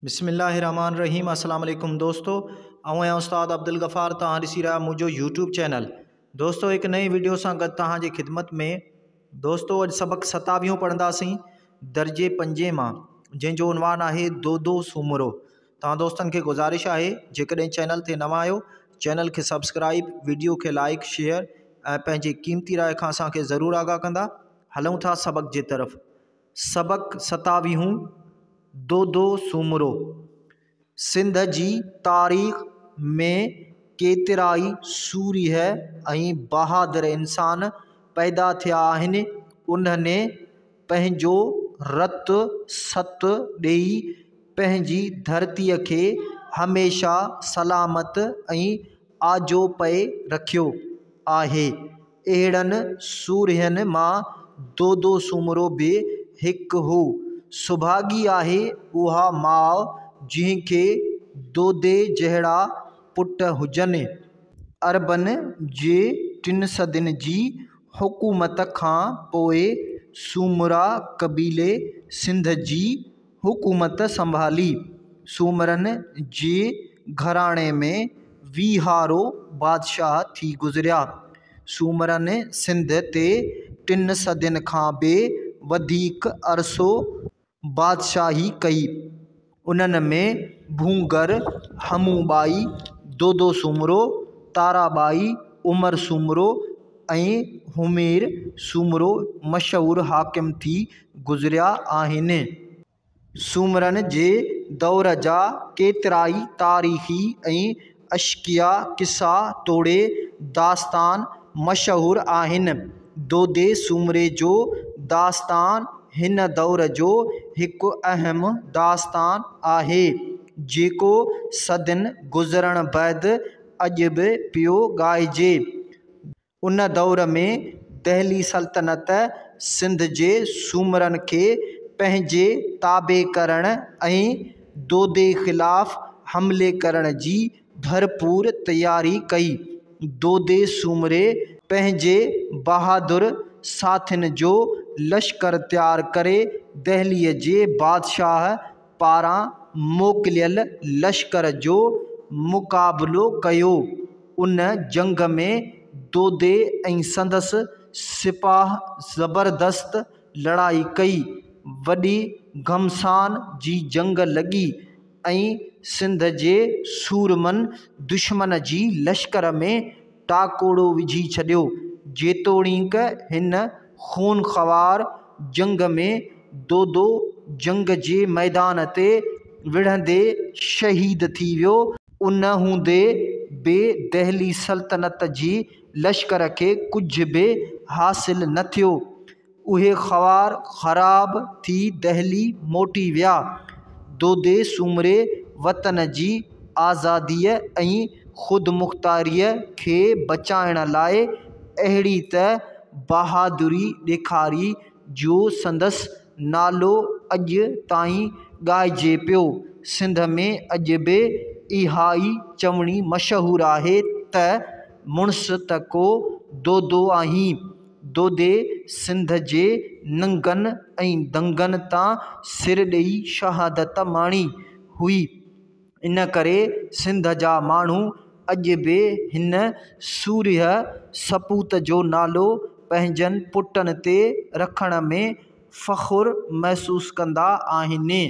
बिस्मिल्लाहिर्रहमानिर्रहीम। अस्सलाम वालेकुम दोस्तों, आऊं आहियां उस्ताद अब्दुल गफ़ार। तव्हां ॾिसी रहिया मुंहिंजो यूट्यूब चैनल। दोस्तों, एक नई वीडियो सां गॾु तव्हांजी ख़िदमत में। दोस्तों, अॼु सबक़ 27 पढ़ंदासीं दर्जे 5 मां, जंहिंजो उनवान आहे दो दो सूमरो। तव्हां दोस्तनि खे गुज़ारिश आहे, जेकॾहिं चैनल ते नवां आहियो, चैनल खे सब्सक्राइब, वीडियो खे लाइक, शेयर ऐं पंहिंजी क़ीमती राय खां असांखे ज़रूरु आगाह कंदा। हलूं था सबक़ जे तरफ़। सबक़ 27 दो दो सूमरो। सिंध जी तारीख़ में केतिराई सूरीह ऐं बहादुर इंसान पैदा थिया आहिनि। उन्हनि पंहिंजो रत सत ॾेई पंहिंजी धरतीअ खे हमेशह सलामत ऐं आजो पए रखियो आहे। अहिड़नि सूरीहनि मां दो दो सूमरो बि हिकु हो। सुभागी आहे उहा माउ जंहिंखे दोदे जहिड़ा पुट हुजनि। अरबनि जे 3 सदियुनि जी हुकूमत खां पोइ सूमरा क़बीले सिंध जी हुकूमत संभाली। सूमरनि जे घराणे में वीहारो बादशाह थी गुज़रिया। सूमरनि सिंध ते 3 सदियुनि खां बि वधीक अरसो बादशाही कई। उन्हनि में भूंगर हमूबाई, दो दो सूमरो, ताराबाई, उमर सूमरो ऐं हुमेर सूमरो मशहूरु हाकिम थी गुज़रिया आहिनि। सूमरनि जे दौर जा केतिराई तारीख़ी ऐं अशकिया किस्सा तोड़े दास्तान मशहूरु आहिनि। दोदे सूमरे जो दास्तान हिन दौर जो हिकु अहम दास्तान आहे, जेको सदियुनि गुज़रण बैदि अॼु बि पियो ॻाइजे। उन दौर में दहली सल्तनत सिंध जे सूमरनि खे पंहिंजे ताबे करण ऐं दोदे ख़िलाफ़ हमले करण जी भरपूर तयारी कई। दोदे सूमरे पंहिंजे बहादुर साथियुनि जो लश्कर तयारु करे दहलीअ जे बादशाह पारां मोकिलियल लश्कर जो मुक़ाबिलो कयो। उन जंग में दोदे ऐं संदसि सिपाह ज़बरदस्त लड़ाई कई। वॾी घमसान जी जंग लॻी ऐं सिंध जे सूरमनि दुश्मन जी लश्कर में टाकोड़ो विझी छॾियो। जेतोणीकि हिन खूनख़वार जंग में दोदो जंग जे मैदान ते विढ़ंदे शहीद थी वियो। उन हूंदे बि दहली सल्तनत जी लश्कर खे कुझु बि हासिलु न थियो। उहे ख़वार ख़राब थी दहली मोटी विया। दोदे सूमरे वतन जी आज़ादीअ ऐं ख़ुदमुख़्तारीअ खे बचाइण लाइ अहिड़ी त बहादुरी ॾेखारी जो संदसि नालो अॼु ताईं ॻाइजे पियो। सिंध में अॼु बि इहा ई चवणी मशहूरु आहे त मुड़ुस त को दोदो आहीं। दोदे सिंध जे नंगनि ऐं दंगनि तां सिर ॾेई शहादत माणी हुई। इन करे सिंध जा माण्हू अॼु बि हिन सूरीह सपूत जो नालो पंहिंजनि पुटनि ते रखण में फ़ख़्रु महसूसु कंदा आहिनि।